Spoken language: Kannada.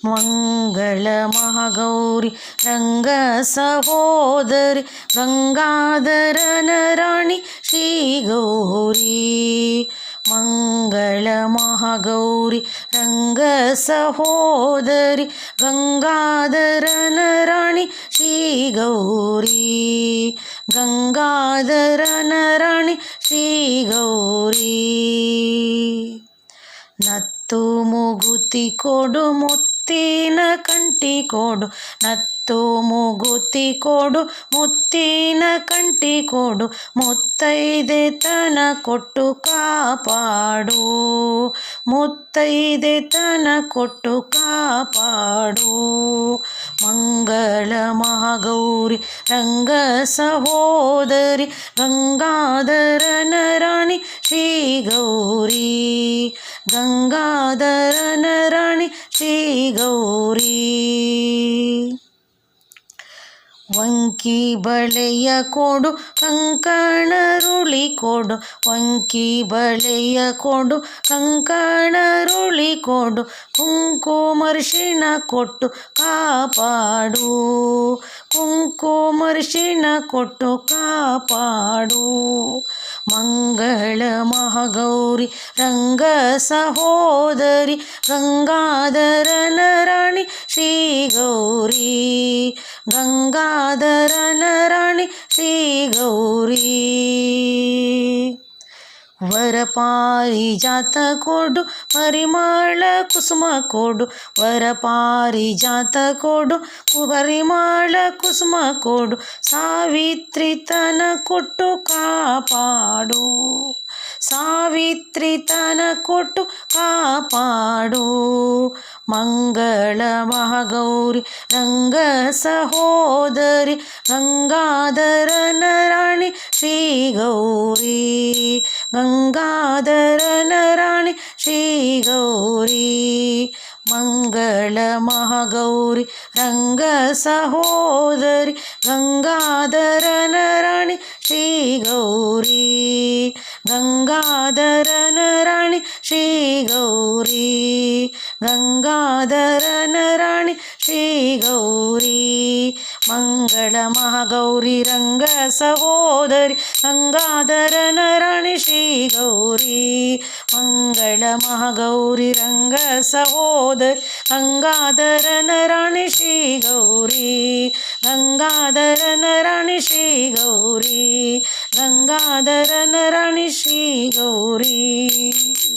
ಮಂಗಳ ಮಹಾಗೌರಿ ರಂಗ ಸಹೋದರಿ ಗಂಗಾಧರನ ರಾಣಿ ಶ್ರೀ ಗೌರಿ. ಮಂಗಳ ಮಹಾಗೌರಿ ರಂಗ ಸಹೋದರಿ ಗಂಗಾಧರನ ರಾಣಿ ಶ್ರೀ ಗೌರಿ. ಗಂಗಾಧರನ ರಾಣಿ ಶ್ರೀ ಗೌರಿ. ನತ್ತು ಮುಗುತಿ ಕೊಡು ಮುತ್ತಿನ ಕಂಠಿ ಕೊಡು, ನತ್ತು ಮುಗುತಿ ಕೊಡು ಮುತ್ತಿನ ಕಂಠಿ ಕೊಡು, ಮುತ್ತೈದೆತನ ಕೊಟ್ಟು ಕಾಪಾಡು, ಮುತ್ತೈದೆತನ ಕೊಟ್ಟು ಕಾಪಾಡು. ಮಂಗಳ ಮಹಾಗೌರಿ ರಂಗ ಸಹೋದರಿ ಗಂಗಾಧರನ ರಾಣಿ ಶ್ರೀ ಗೌರಿ. ಗಂಗಾಧರನ ರಾಣಿ ಶ್ರೀ ಗೌರಿ. ವಂಕಿ ಬಳೆಯ ಕೊಡು ಕಂಕಣರುಳಿ ಕೊಡು, ವಂಕಿ ಬಳೆಯ ಕೊಡು ಕಂಕಣರುಳಿ ಕೊಡು, ಕುಂಕುಮರ್ಷಿಣ ಕೊಟ್ಟು ಕಾಪಾಡು, ಕುಂಕುಮರ್ಷಿಣ ಕೊಟ್ಟು ಕಾಪಾಡು. ಮಂಗಳ ಮಹಾಗೌರಿ ರಂಗ ಸಹೋದರಿ ಗಂಗಾಧರನ ರಾಣಿ ಶ್ರೀ ಗೌರಿ. ಗಂಗಾಧರನ ರಾಣಿ ಶ್ರೀ ಗೌರಿ. ವರಪಾರಿಜಾತ ಕೊಡು ಪರಿಮಳ ಕುಸುಮ ಕೊಡು, ವರಪಾರಿಜಾತ ಕೊಡು ಪರಿಮಳ ಕುಸುಮ ಕೊಡು, ಸಾವಿತ್ರಿತನ ಕೊಟ್ಟು ಕಾಪಾಡು, ಸಾವಿತ್ರಿತನ ಕೊಟ್ಟು ಕಾಪಾಡು. ಮಂಗಳ ಮಹಾಗೌರಿ ರಂಗ ಸಹೋದರಿ ಗಂಗಾಧರನ ರಾಣಿ ಶ್ರೀ ಗೌರಿ. ಗಂಗಾಧರನ ರಾಣಿ ಶ್ರೀ ಗೌರಿ. ಮಂಗಳ ಮಹಾಗೌರಿ ರಂಗ ಸಹೋದರಿ ಗಂಗಾಧರನ ರಾಣಿ ಶ್ರೀ ಗೌರಿ. ಗಂಗಾಧರನ ರಾಣಿ ಶ್ರೀ ಗೌರಿ. ಗಂಗಾಧರನ ರಾಣಿ ಶ್ರೀ ಗೌರಿ. ಮಂಗಳ ಮಹಾಗೌರಿ ರಂಗ ಸಹೋದರಿ ಗಂಗಾಧರನ ರಾಣಿ ಶ್ರೀ ಗೌರಿ. ಮಂಗಳ ಮಹಾಗೌರಿ ರಂಗ ಸಹೋದರಿ ಗಂಗಾಧರನ ರಾಣಿ ಶ್ರೀ ಗೌರಿ. ಗಂಗಾಧರನ ರಾಣಿ ಶ್ರೀ ಗೌರಿ. ಗಂಗಾಧರನ ರಾಣಿ ಶ್ರೀ ಗೌರಿ.